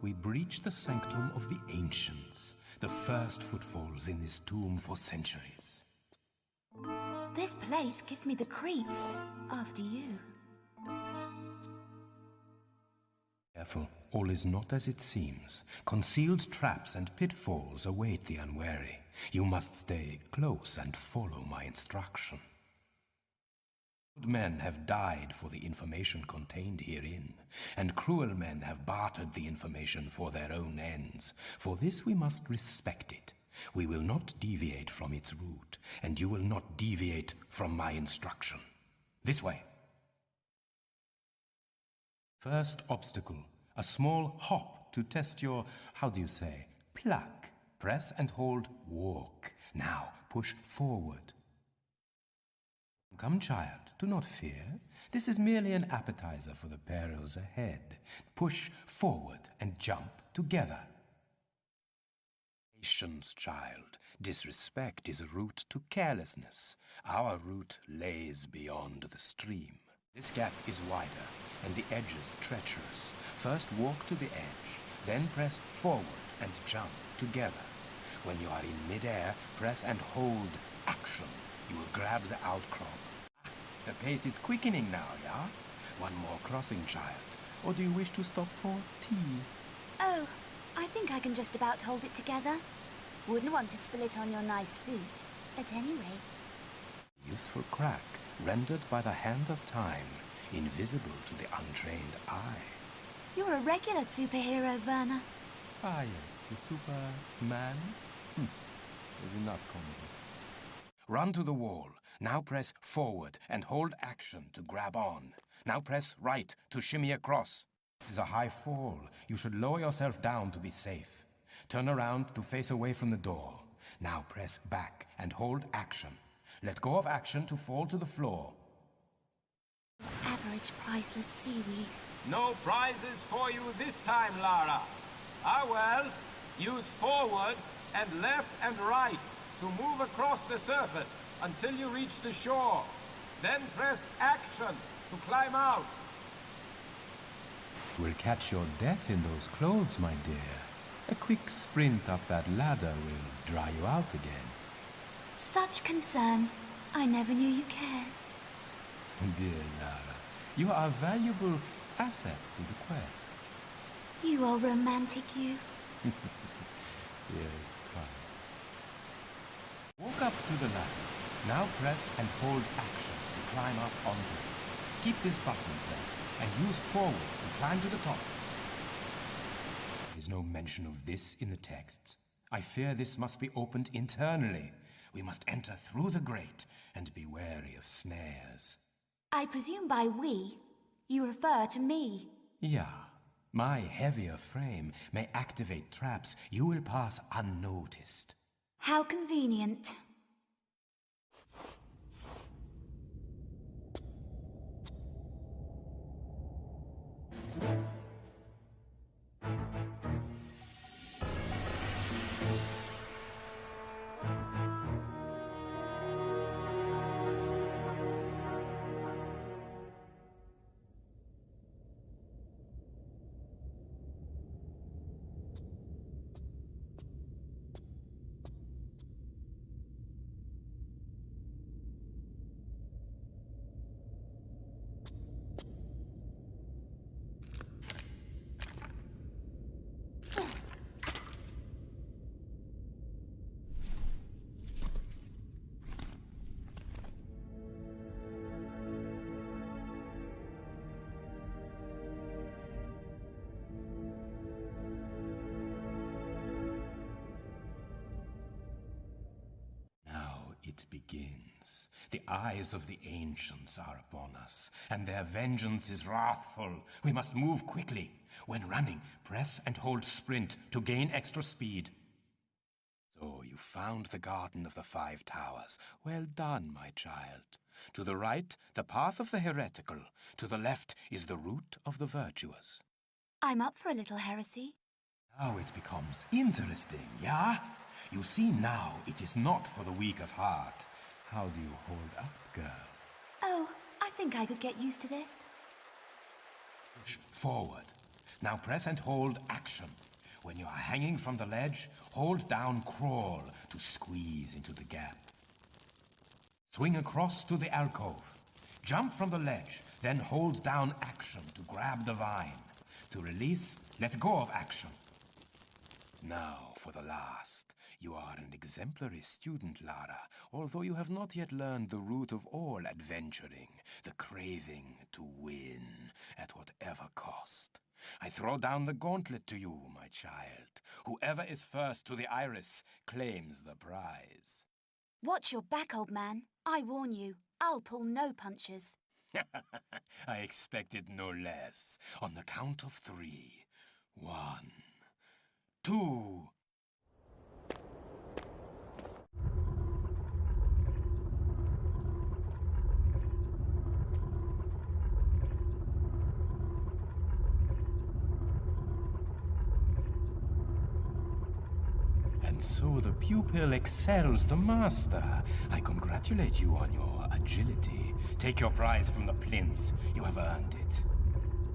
we breach the sanctum of the ancients, the first footfalls in this tomb for centuries. This place gives me the creeps. After you. Careful, all is not as it seems. Concealed traps and pitfalls await the unwary. You must stay close and follow my instruction. Good men have died for the information contained herein, and cruel men have bartered the information for their own ends. For this we must respect it. We will not deviate from its route, and you will not deviate from my instruction. This way. First obstacle, a small hop to test your, how do you say, pluck. Press and hold walk. Now push forward. Come, child, do not fear. This is merely an appetizer for the perils ahead. Push forward and jump together. Patience, child. Disrespect is a route to carelessness. Our route lays beyond the stream. This gap is wider, and the edges treacherous. First walk to the edge, then press forward and jump together. When you are in midair, press and hold action. You will grab the outcrop. The pace is quickening now, yeah? One more crossing, child. Or do you wish to stop for tea? Oh, I think I can just about hold it together. Wouldn't want to spill it on your nice suit, at any rate. Useful crack, rendered by the hand of time, invisible to the untrained eye. You're a regular superhero, Werner. Ah, yes, the Superman. There's enough comedy. Run to the wall. Now press forward and hold action to grab on. Now press right to shimmy across. This is a high fall. You should lower yourself down to be safe. Turn around to face away from the door. Now press back and hold action. Let go of action to fall to the floor. Average priceless seaweed. No prizes for you this time, Lara. Ah well, use forward and left and right to move across the surface until you reach the shore. Then press action to climb out. We'll catch your death in those clothes, my dear. A quick sprint up that ladder will dry you out again. Such concern. I never knew you cared. Dear Lara, you are a valuable asset to the quest. You are romantic, you. Yes, quite. Walk up to the ladder. Now press and hold action to climb up onto it. Keep this button pressed and use forward to climb to the top. There is no mention of this in the texts. I fear this must be opened internally. We must enter through the grate and be wary of snares. I presume by we, you refer to me. Yeah. My heavier frame may activate traps. You will pass unnoticed. How convenient. It begins. The eyes of the ancients are upon us, and their vengeance is wrathful. We must move quickly. When running, press and hold sprint to gain extra speed. So you found the Garden of the Five Towers. Well done, my child. To the right, the path of the heretical. To the left is the route of the virtuous. I'm up for a little heresy. Now it becomes interesting, yeah? You see now, it is not for the weak of heart. How do you hold up, girl? Oh, I think I could get used to this. Push forward. Now press and hold action. When you are hanging from the ledge, hold down crawl to squeeze into the gap. Swing across to the alcove. Jump from the ledge, then hold down action to grab the vine. To release, let go of action. Now for the last. You are an exemplary student, Lara, although you have not yet learned the root of all adventuring, the craving to win, at whatever cost. I throw down the gauntlet to you, my child. Whoever is first to the iris claims the prize. Watch your back, old man. I warn you, I'll pull no punches. I expected no less. On the count of 3. 1, 2... And so the pupil excels the master. I congratulate you on your agility. Take your prize from the plinth. You have earned it.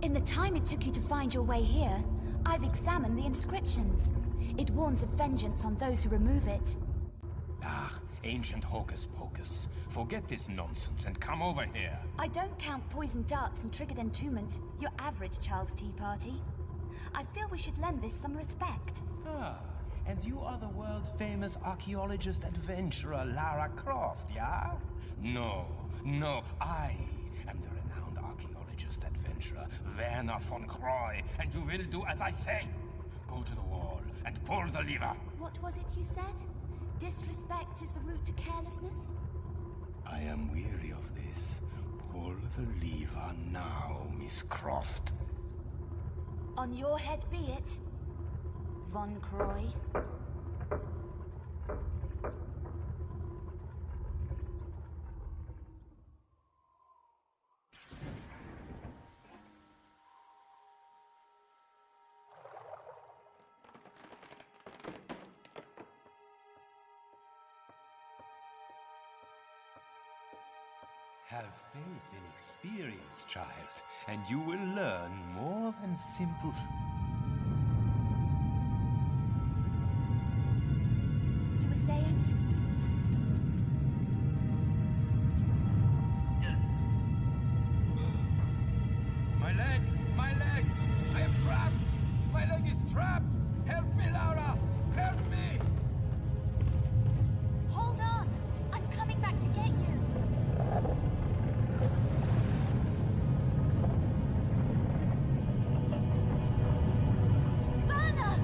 In the time it took you to find your way here, I've examined the inscriptions. It warns of vengeance on those who remove it. Ah, ancient hocus-pocus. Forget this nonsense and come over here. I don't count poisoned darts and triggered entombment, your average Charles Tea Party. I feel we should lend this some respect. Ah, and you are the world-famous archaeologist adventurer Lara Croft, yeah? No, I am the renowned archaeologist adventurer Werner von Croy, and you will do as I say. Go to the wall and pull the lever. What was it you said? Disrespect is the route to carelessness? I am weary of this. Pull the lever now, Miss Croft. On your head be it, Von Croy. Have faith in experience, child, and you will learn more than simple... You were saying? My leg! My leg! I am trapped! My leg is trapped! Help me, Laura! Help me! Hold on! I'm coming back to get you! Werner!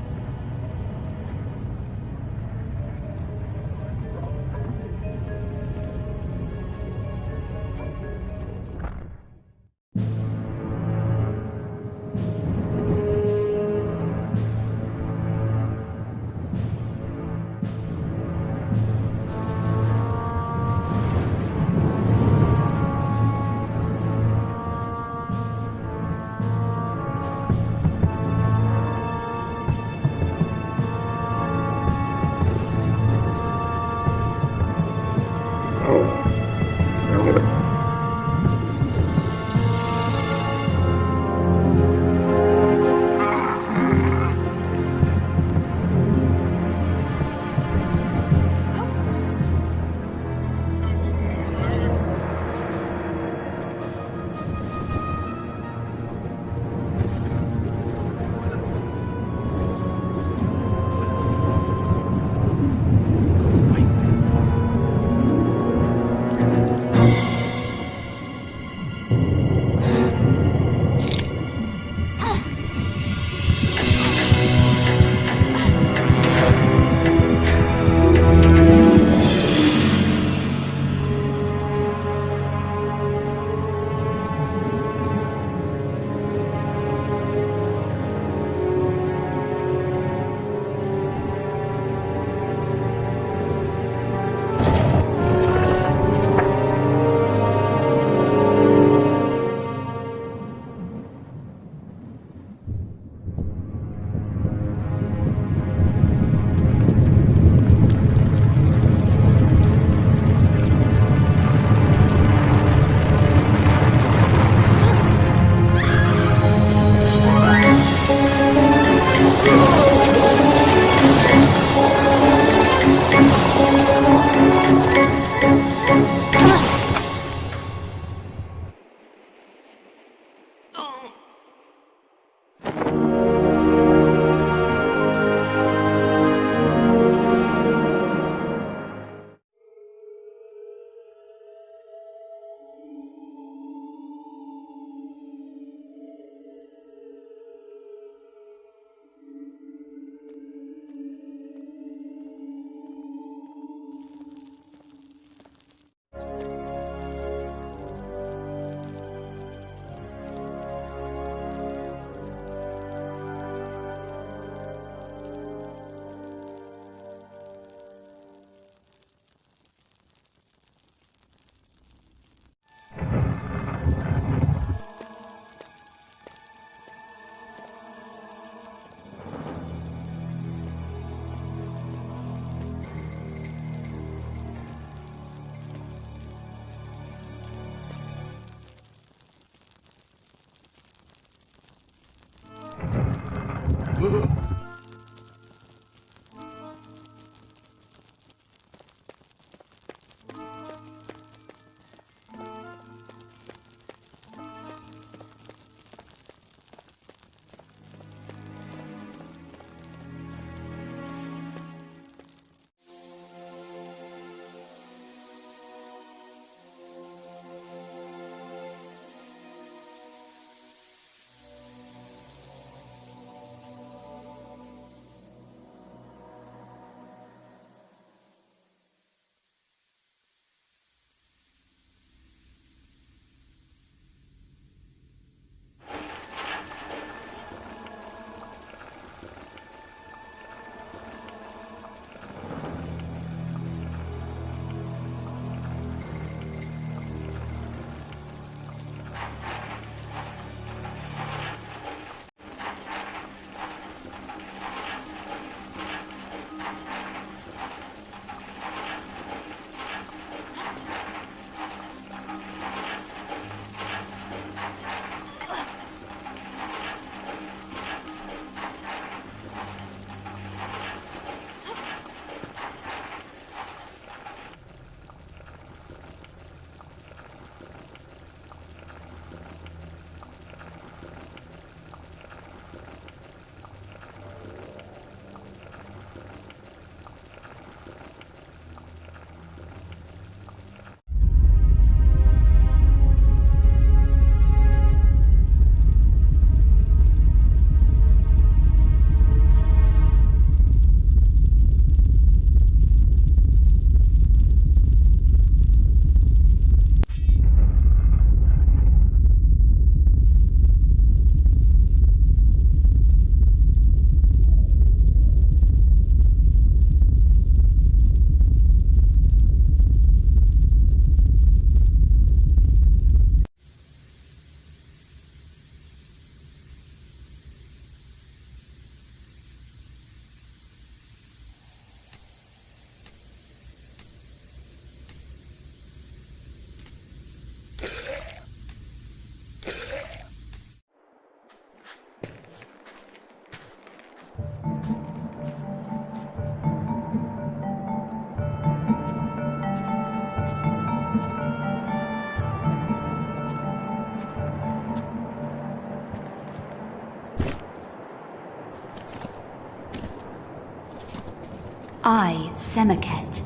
I, Semiket,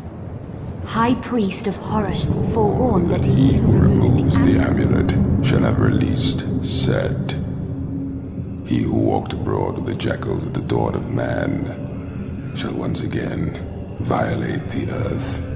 High Priest of Horus, forewarn that he who removes the amulet shall have released Set. He who walked abroad with the jackals at the dawn of man shall once again violate the earth.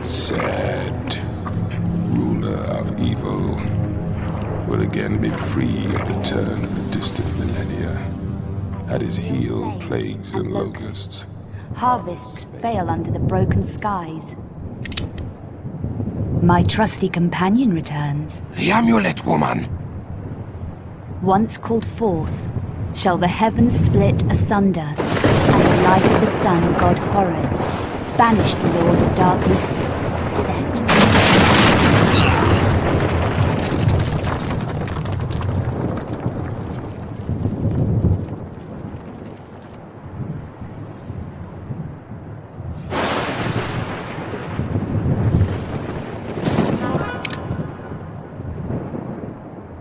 Set, ruler of evil, will again be free at the turn of the distant millennia. At his heel, plagues and locusts. Harvests fail under the broken skies. My trusty companion returns. The amulet, woman! Once called forth, shall the heavens split asunder, and the light of the sun, god Horus, banish the Lord of Darkness, Set.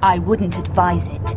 I wouldn't advise it.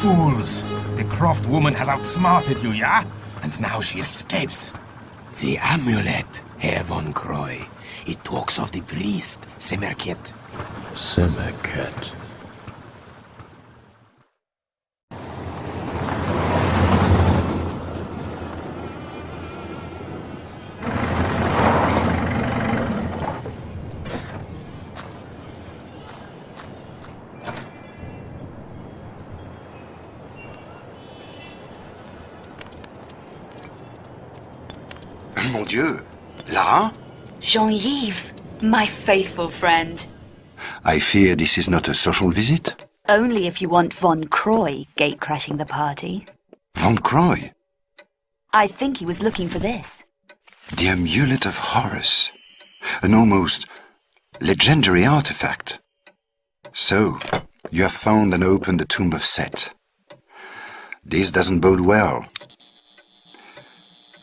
Fools! The Croft woman has outsmarted you, yeah? And now she escapes. The amulet, Herr von Croy. It talks of the priest, Semerket. Semerket. Mon Dieu, Lara? Jean-Yves, my faithful friend. I fear this is not a social visit. Only if you want Von Croy gate-crashing the party. Von Croy? I think he was looking for this. The amulet of Horus. An almost legendary artifact. So, you have found and opened the tomb of Set. This doesn't bode well.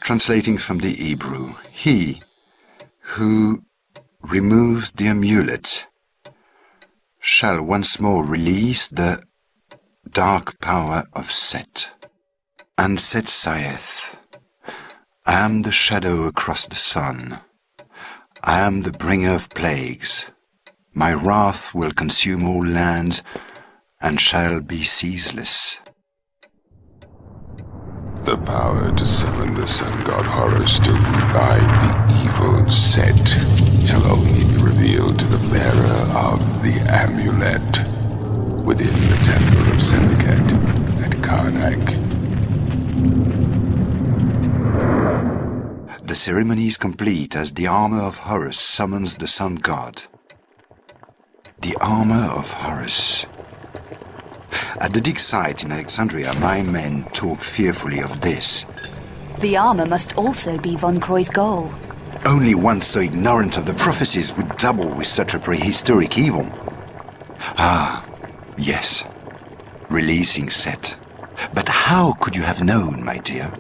Translating from the Hebrew, he who removes the amulet shall once more release the dark power of Set. And Set saith, I am the shadow across the sun. I am the bringer of plagues. My wrath will consume all lands and shall be ceaseless. The power to summon the sun god Horus to rebind the evil Set shall only be revealed to the bearer of the amulet within the temple of Semiket at Karnak. The ceremony is complete as the armor of Horus summons the sun god. The armor of Horus. At the dig site in Alexandria, my men talk fearfully of this. The armor must also be Von Croy's goal. Only one so ignorant of the prophecies would dabble with such a prehistoric evil. Ah, yes. Releasing Set. But how could you have known, my dear?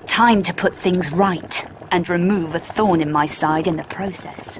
Time to put things right and remove a thorn in my side in the process.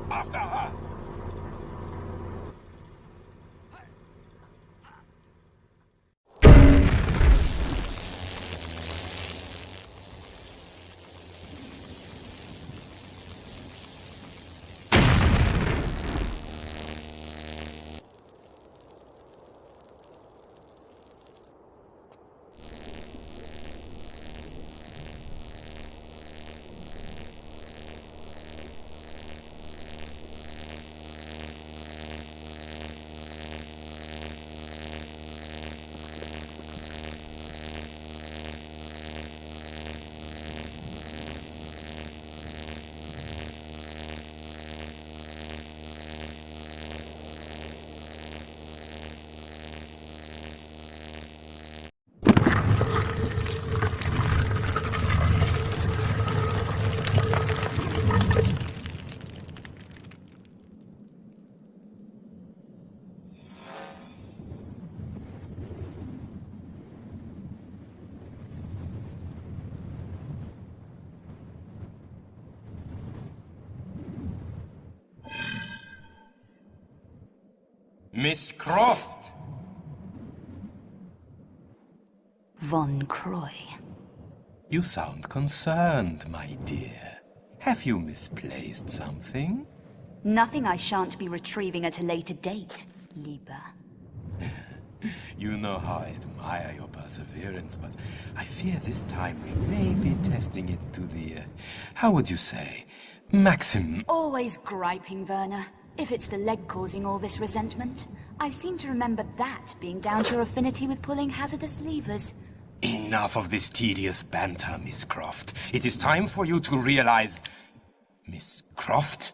After her! Miss Croft! Von Croy. You sound concerned, my dear. Have you misplaced something? Nothing I shan't be retrieving at a later date, Lieber. You know how I admire your perseverance, but I fear this time we may be testing it to the, how would you say, maximum. Always griping, Werner. If it's the leg causing all this resentment, I seem to remember that being down to your affinity with pulling hazardous levers. Enough of this tedious banter, Miss Croft. It is time for you to realize... Miss Croft?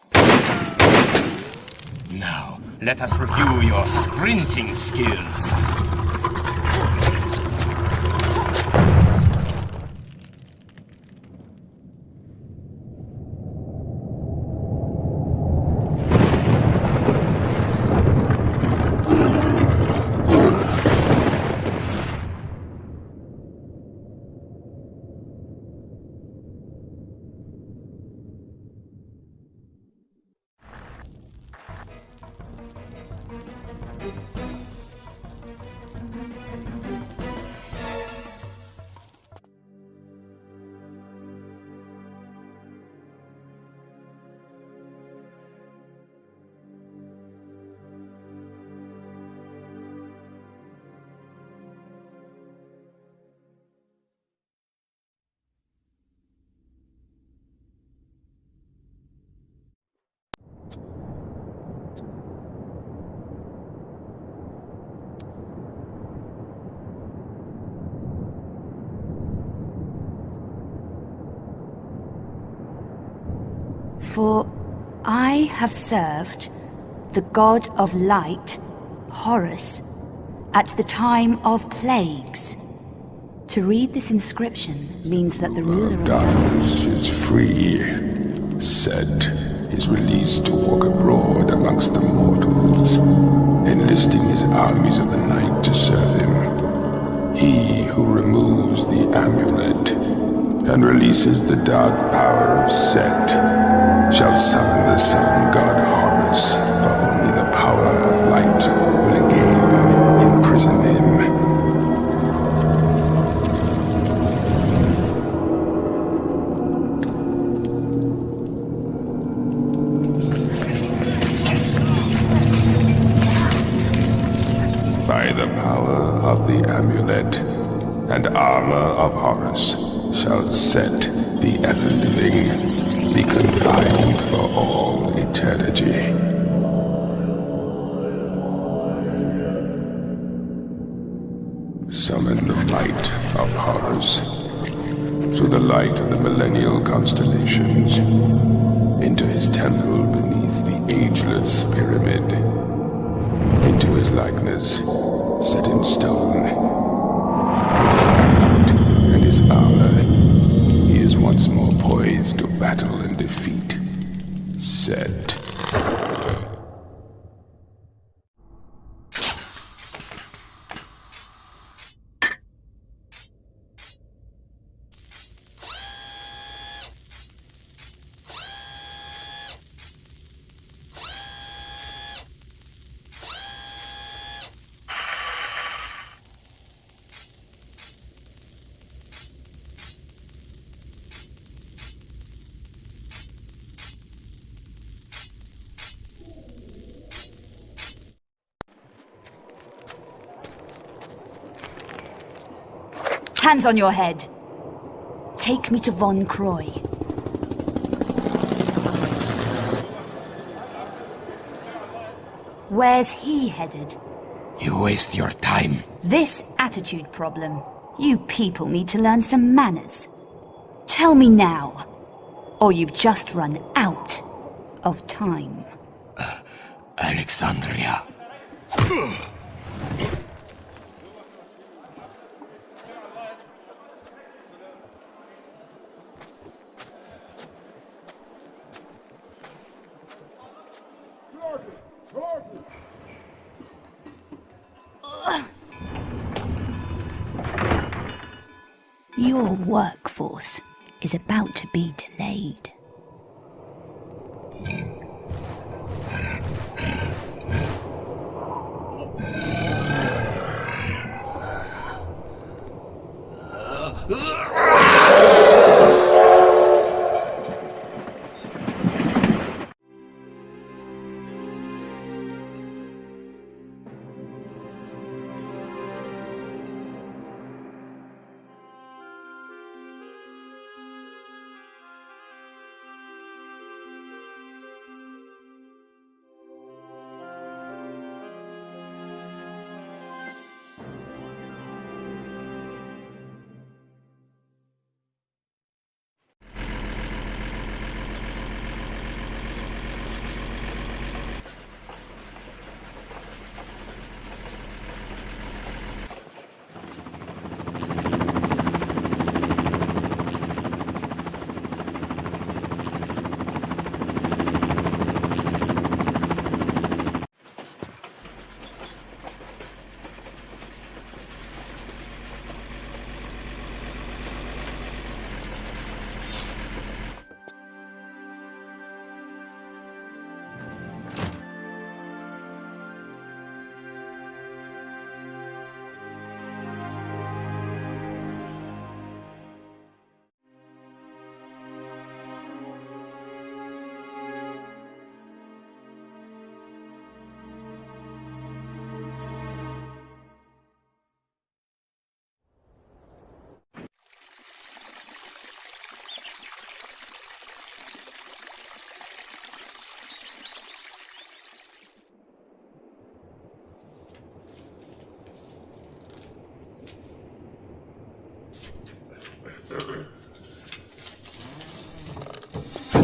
Now, let us review your sprinting skills. For I have served the god of light, Horus, at the time of plagues. To read this inscription means that the ruler of Darkness is free. Set is released to walk abroad amongst the mortals, enlisting his armies of the night to serve him. He who removes the amulet and releases the dark power of Set shall summon the sun god Horus, for only the power of light will again imprison him. By the power of the amulet and armor of Horus shall Set, the ever-living, be confined for all eternity. Summon the light of Horus through the light of the millennial constellations into his temple beneath the ageless pyramid, into his likeness set in stone. With his amulet and his armor, he is once more poised to battle and defeat Set. Hands on your head. Take me to Von Croy. Where's he headed? You waste your time. This attitude problem. You people need to learn some manners. Tell me now, or you've just run out of time. Alexandria. Your workforce is about to be delayed.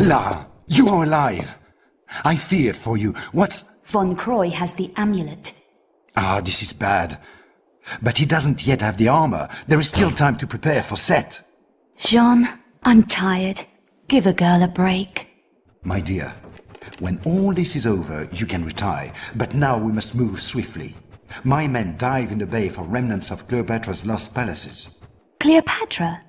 Lara, You are alive! I feared for you. What's... Von Croy has the amulet. Ah, this is bad. But he doesn't yet have the armor. There is still time to prepare for Set. Jean, I'm tired. Give a girl a break. My dear, when all this is over, you can retire. But now we must move swiftly. My men dive in the bay for remnants of Cleopatra's lost palaces. Cleopatra?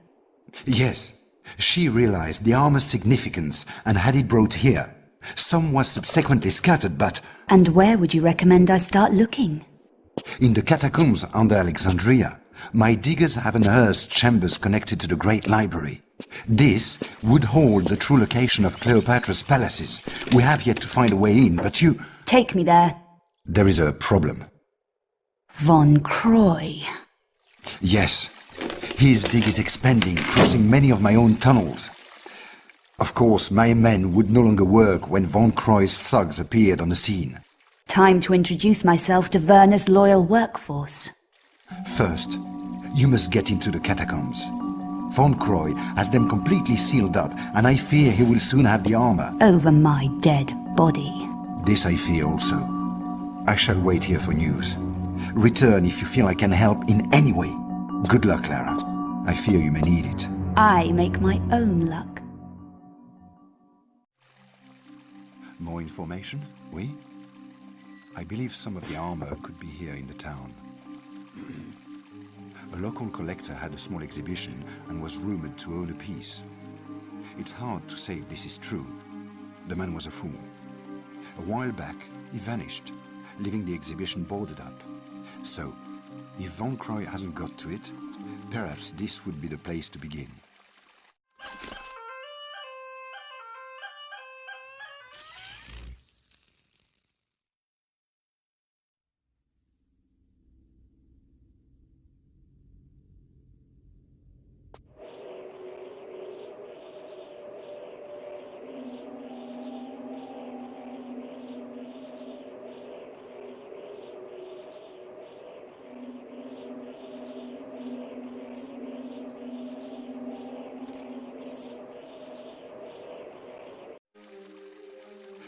Yes. She realized the armor's significance and had it brought here. Some was subsequently scattered, but... And where would you recommend I start looking? In the catacombs under Alexandria, my diggers have unearthed chambers connected to the Great Library. This would hold the true location of Cleopatra's palaces. We have yet to find a way in, but you... Take me there. There is a problem. Von Croy. Yes. His dig is expanding, crossing many of my own tunnels. Of course, my men would no longer work when Von Croy's thugs appeared on the scene. Time to introduce myself to Werner's loyal workforce. First, you must get into the catacombs. Von Croy has them completely sealed up, and I fear he will soon have the armor. Over my dead body. This I fear also. I shall wait here for news. Return if you feel I can help in any way. Good luck, Lara. I fear you may need it. I make my own luck. More information? Oui? I believe some of the armor could be here in the town. A local collector had a small exhibition and was rumored to own a piece. It's hard to say if this is true. The man was a fool. A while back, he vanished, leaving the exhibition boarded up. So, if Von Croy hasn't got to it, perhaps this would be the place to begin.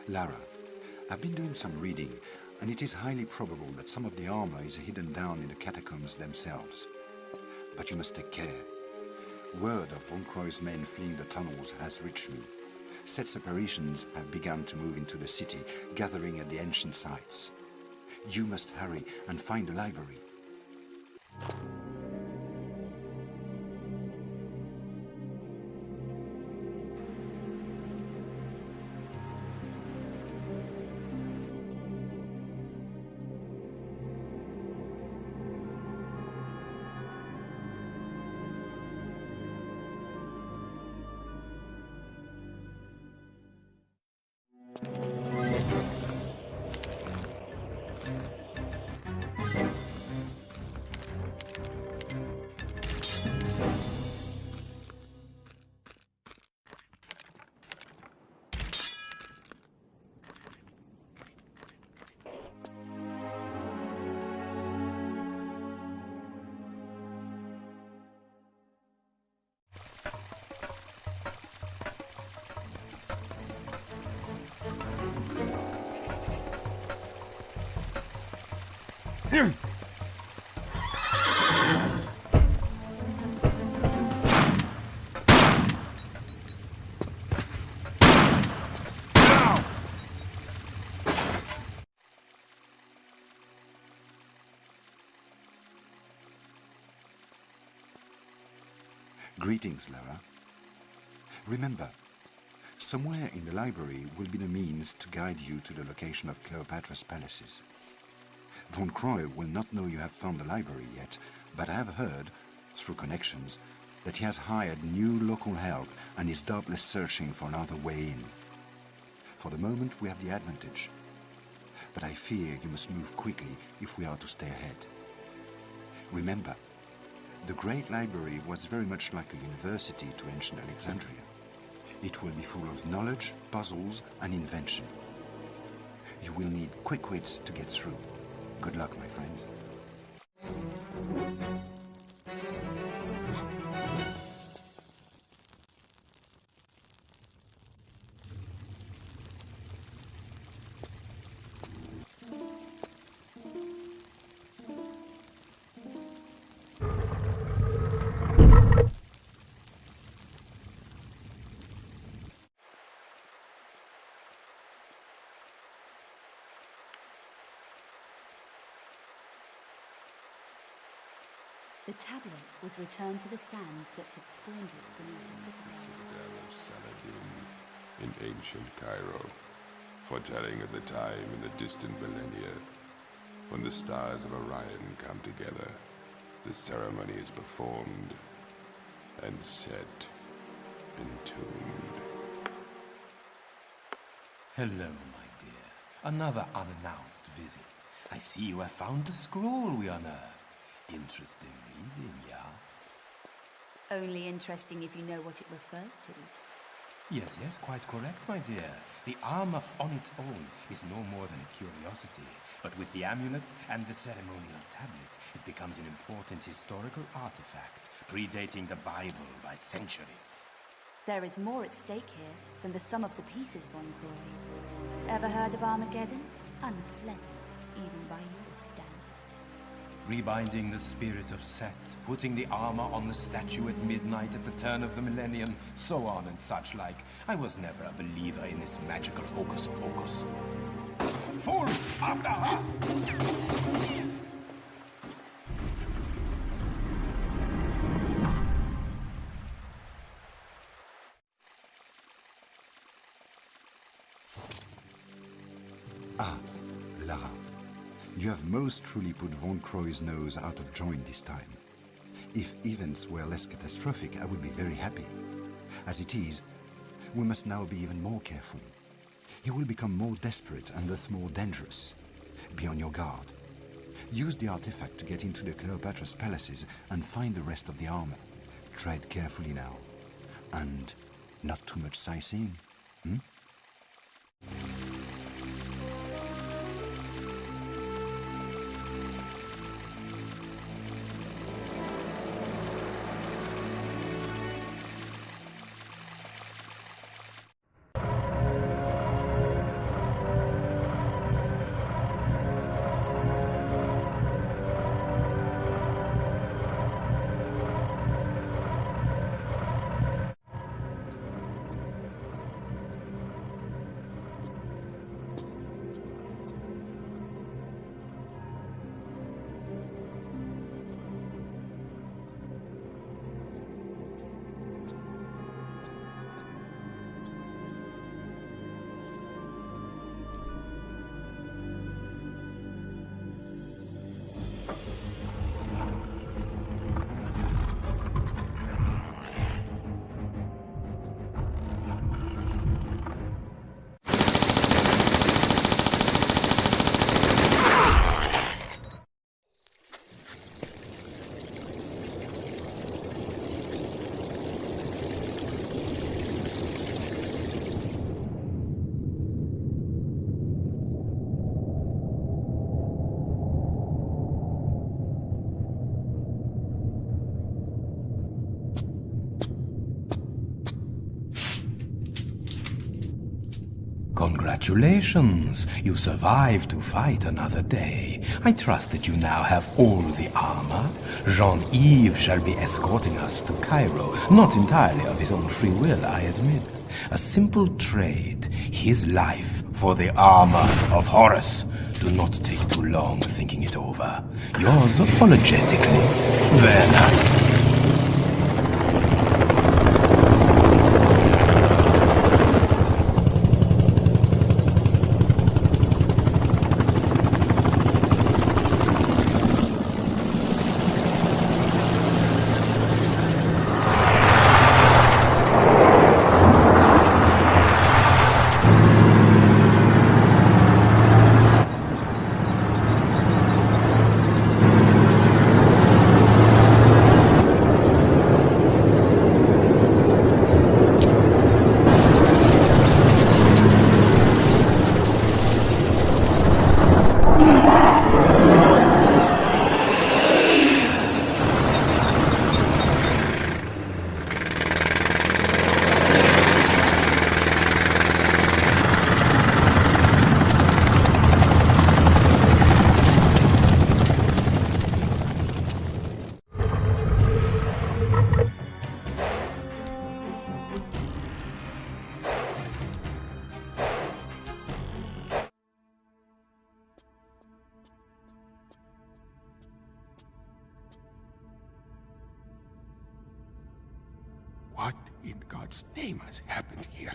Lara, I've been doing some reading, and it is highly probable that some of the armor is hidden down in the catacombs themselves. But you must take care. Word of Von Croy's men fleeing the tunnels has reached me. Set's operations have begun to move into the city, gathering at the ancient sites. You must hurry and find the library. Greetings, Lara. Remember, somewhere in the library will be the means to guide you to the location of Cleopatra's palaces. Von Croy will not know you have found the library yet, but I have heard, through connections, that he has hired new local help and is doubtless searching for another way in. For the moment, we have the advantage. But I fear you must move quickly if we are to stay ahead. Remember, the Great Library was very much like a university to ancient Alexandria. It will be full of knowledge, puzzles, and invention. You will need quick wits to get through. Good luck, my friend. The tablet was returned to the sands that had spawned it beneath the citadel. Citadel of Saladin in ancient Cairo, foretelling of the time in the distant millennia when the stars of Orion come together. The ceremony is performed and set, entombed. Hello, my dear. Another unannounced visit. I see you have found the scroll we unearthed. Interesting reading, yeah? Only interesting if you know what it refers to. Yes, quite correct, my dear. The armor on its own is no more than a curiosity. But with the amulet and the ceremonial tablet, it becomes an important historical artifact, predating the Bible by centuries. There is more at stake here than the sum of the pieces, Von Croy. Ever heard of Armageddon? Unpleasant, even by your standards. Rebinding the spirit of Set, putting the armor on the statue at midnight at the turn of the millennium, so on and such like. I was never a believer in this magical hocus pocus. Fools! After her! Lara, you have most truly put Von Croy's nose out of joint this time. If events were less catastrophic, I would be very happy. As it is, we must now be even more careful. He will become more desperate and thus more dangerous. Be on your guard. Use the artifact to get into the Cleopatra's palaces and find the rest of the armor. Tread carefully now. And not too much sightseeing, Congratulations! You survived to fight another day. I trust that you now have all the armor. Jean-Yves shall be escorting us to Cairo, not entirely of his own free will, I admit. A simple trade, his life for the armor of Horus. Do not take too long thinking it over. Yours apologetically, Werner. in God's name has happened here?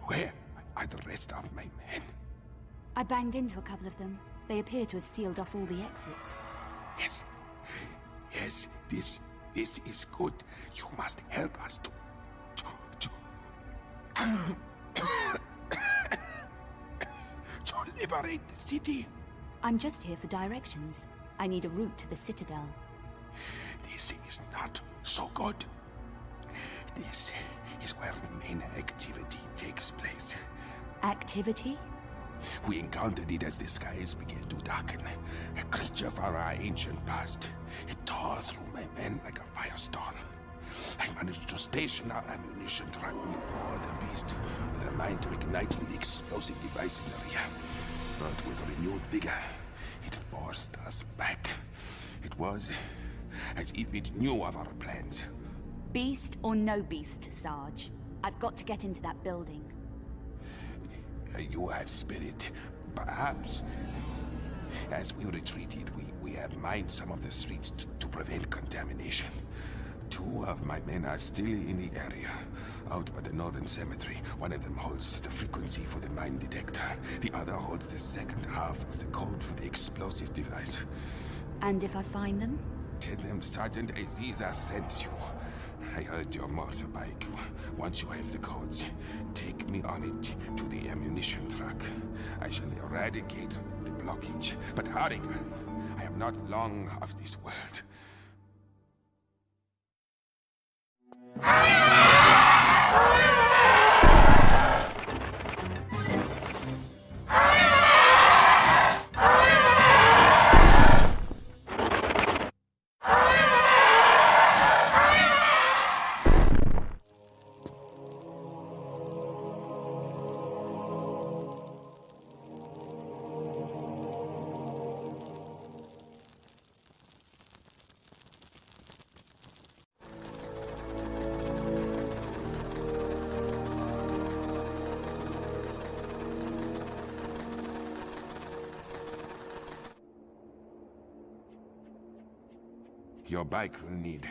Where are the rest of my men? I banged into a couple of them. They appear to have sealed off all the exits. Yes. Yes, this is good. You must help us to liberate the city. I'm just here for directions. I need a route to the Citadel. This is not so good. This is where the main activity takes place. Activity? We encountered it as the skies began to darken. A creature from our ancient past. It tore through my men like a firestorm. I managed to station our ammunition truck before the beast, with a mind to ignite the explosive device in the rear. But with renewed vigor, it forced us back. It was as if it knew of our plans. Beast or no beast, Sarge. I've got to get into that building. You have spirit. Perhaps. As we retreated, we have mined some of the streets to prevent contamination. 2 of my men are still in the area, out by the northern cemetery. One of them holds the frequency for the mine detector. The other holds the second half of the code for the explosive device. And if I find them? Tell them Sergeant Aziza sent you. I heard your motorbike. Once you have the codes, take me on it to the ammunition truck. I shall eradicate the blockage. But hurry! I am not long of this world. Your bike will need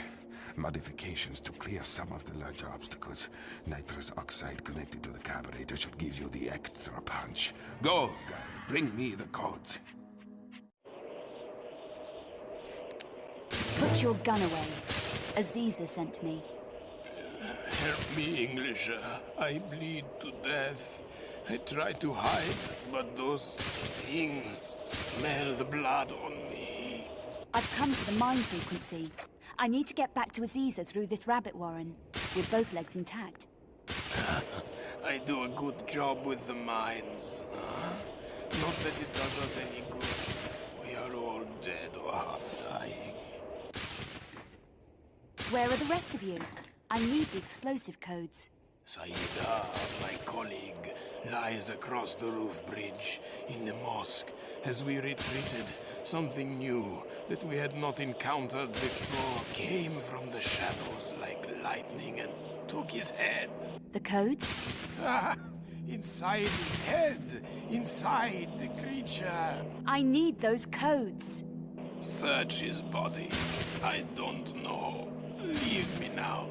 modifications to clear some of the larger obstacles. Nitrous oxide connected to the carburetor should give you the extra punch. Go, guard. Bring me the codes. Put your gun away. Aziza sent me. Help me, English. I bleed to death. I try to hide, but those things smell the blood on me. I've come for the mine frequency. I need to get back to Aziza through this rabbit warren, with both legs intact. I do a good job with the mines. Not that it does us any good. We are all dead or half dying. Where are the rest of you? I need the explosive codes. Saida, my colleague, lies across the roof bridge in the mosque. As we retreated, something new that we had not encountered before came from the shadows like lightning and took his head. The codes? Inside his head, inside the creature. I need those codes. Search his body. I don't know. Leave me now,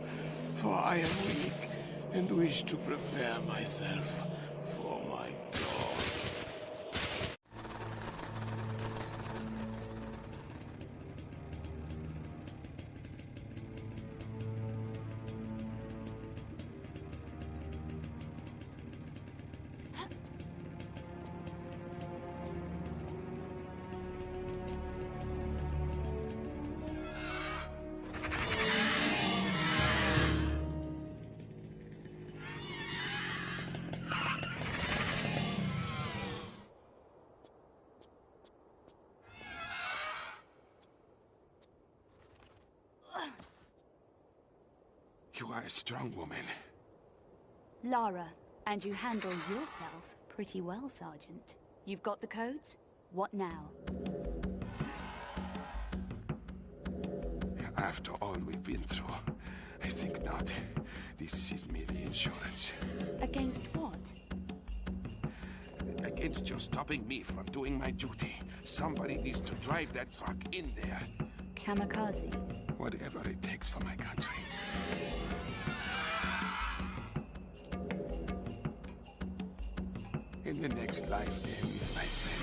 for I am weak and wish to prepare myself for my God. You are a strong woman. Lara, and you handle yourself pretty well, Sergeant. You've got the codes? What now? After all we've been through, I think not. This is merely insurance. Against what? Against your stopping me from doing my duty. Somebody needs to drive that truck in there. Kamikaze. Whatever it takes for my country. In the next life, then, my friend.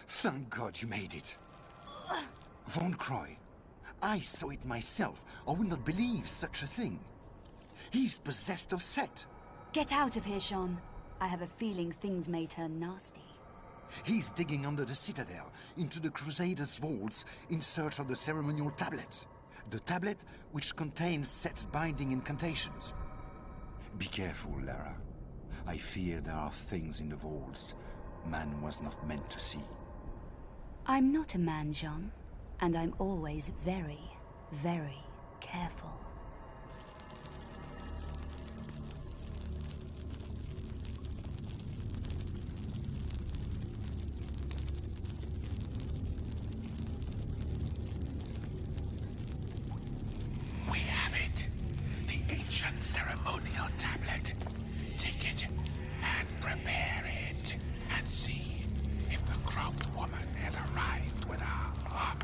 Thank God you made it. Won't cry. I saw it myself. I would not believe such a thing. He's possessed of Set. Get out of here, Sean. I have a feeling things may turn nasty. He's digging under the citadel, into the Crusaders' vaults, in search of the ceremonial tablet. The tablet which contains Set's binding incantations. Be careful, Lara. I fear there are things in the vaults man was not meant to see. I'm not a man, Jean, and I'm always very, very careful. We have it. The ancient ceremonial tablet. Take it and prepare it, and see if the cropped woman has arrived with her armor.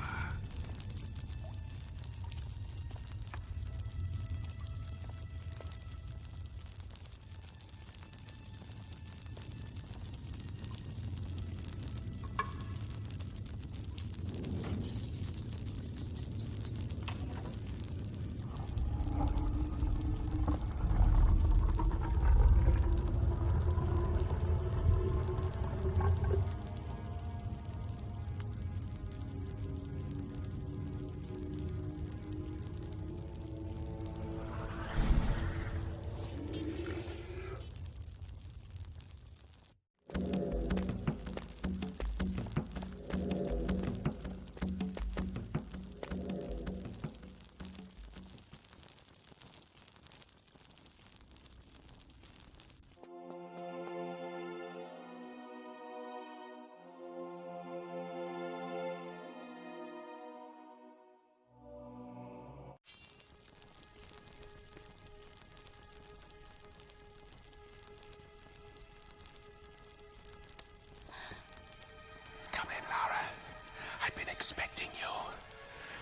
Expecting you.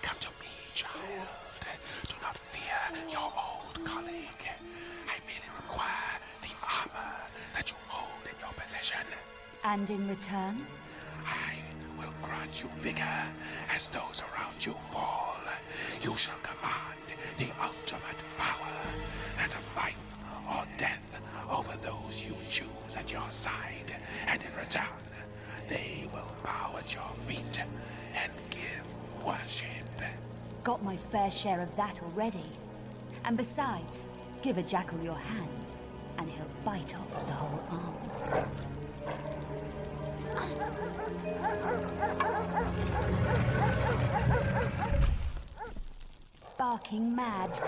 Come to me, child. Do not fear your old colleague. I merely require the armor that you hold in your possession. And in return? I will grant you vigor as those around you fall. You shall command the ultimate power, that of life or death, over those you choose at your side. And in return, they will bow at your feet and give worship. Got my fair share of that already. And besides, give a jackal your hand, and he'll bite off the whole arm. Barking mad.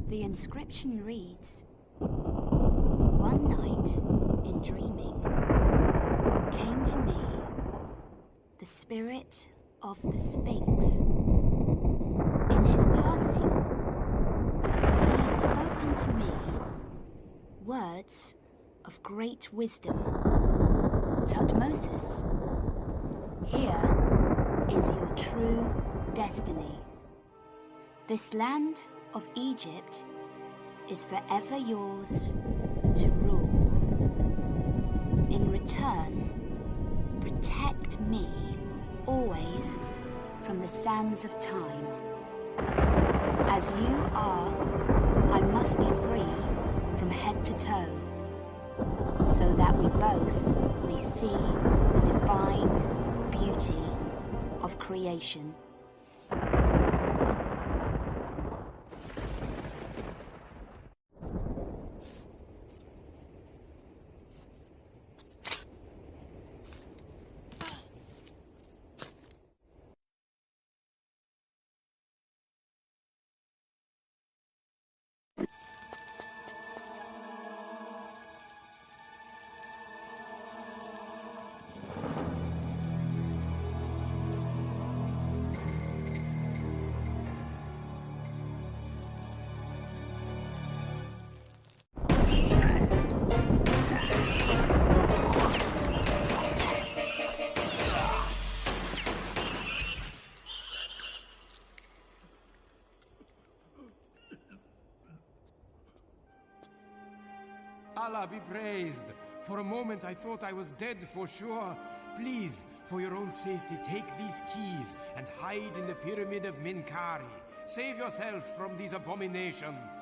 The inscription reads, "One night, in dreaming, came to me the spirit of the Sphinx. In his passing, he spoke unto me words of great wisdom. Tutmosis, here is your true destiny. This land of Egypt is forever yours to rule. In return, protect me always from the sands of time. As you are, I must be free from head to toe, so that we both may see the divine beauty of creation. Allah be praised. For a moment I thought I was dead for sure. Please, for your own safety, take these keys and hide in the pyramid of Minkari. Save yourself from these abominations.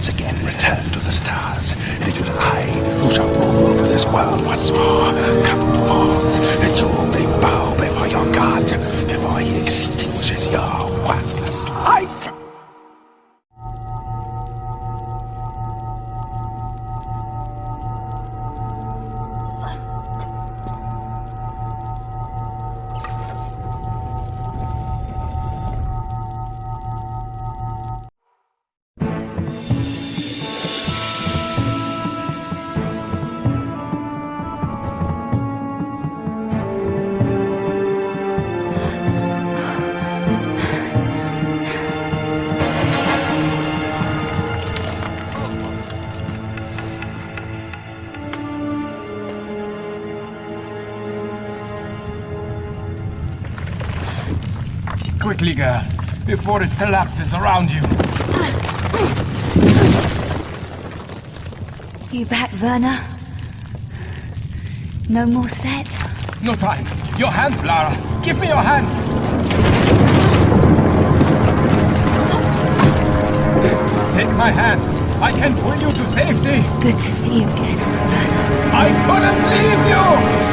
once again return to the stars. It is I who shall rule over this world once more. Come forth, and you may bow before your God, before he extinguishes your worthless life. Quickly, girl, before it collapses around you. You back, Werner? No more set? No time. Your hands, Lara. Give me your hands. Take my hands. I can pull you to safety. Good to see you again, Werner. I couldn't leave you!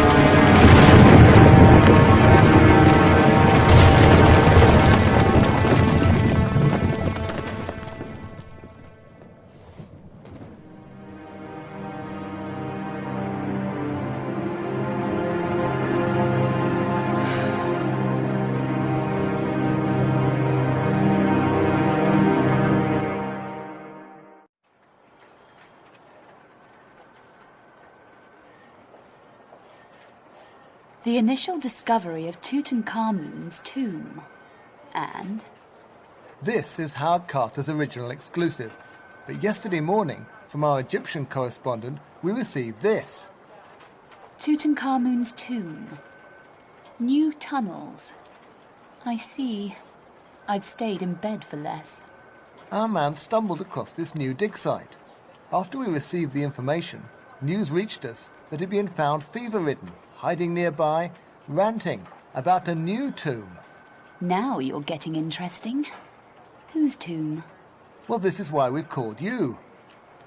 The initial discovery of Tutankhamun's tomb. And? This is Howard Carter's original exclusive. But yesterday morning, from our Egyptian correspondent, we received this. Tutankhamun's tomb. New tunnels. I see. I've stayed in bed for less. Our man stumbled across this new dig site. After we received the information, news reached us that he'd been found fever-ridden, hiding nearby, ranting about a new tomb. Now you're getting interesting. Whose tomb? Well, this is why we've called you.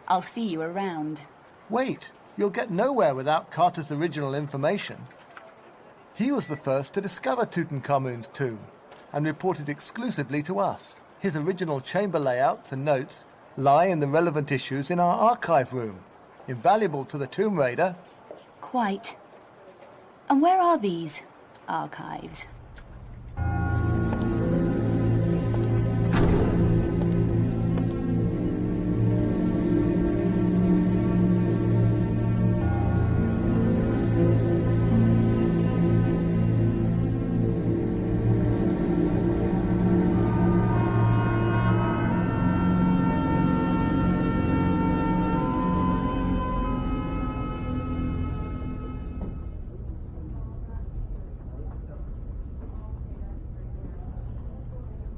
I'll see you around. Wait, you'll get nowhere without Carter's original information. He was the first to discover Tutankhamun's tomb and reported exclusively to us. His original chamber layouts and notes lie in the relevant issues in our archive room, invaluable to the Tomb Raider. Quite. And where are these archives?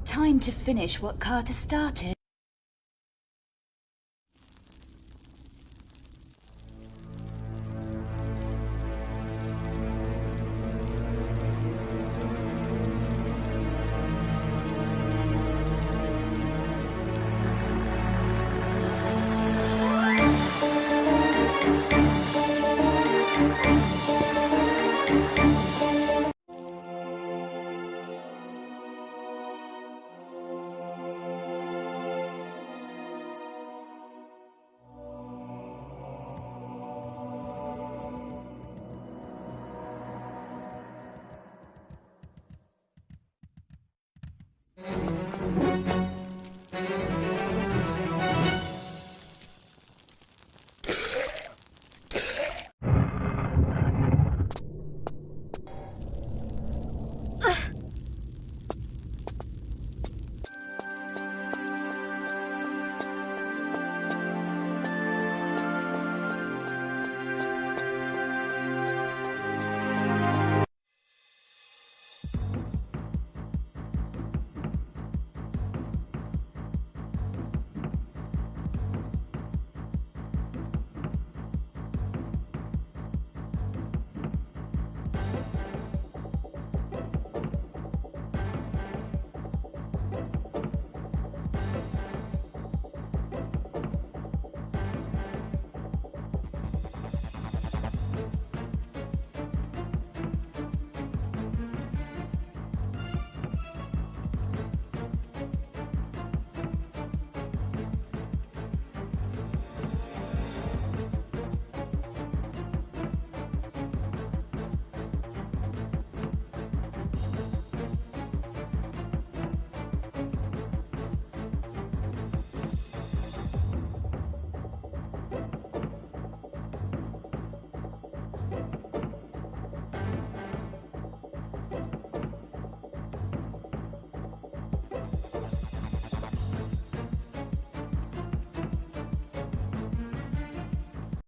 Time to finish what Carter started.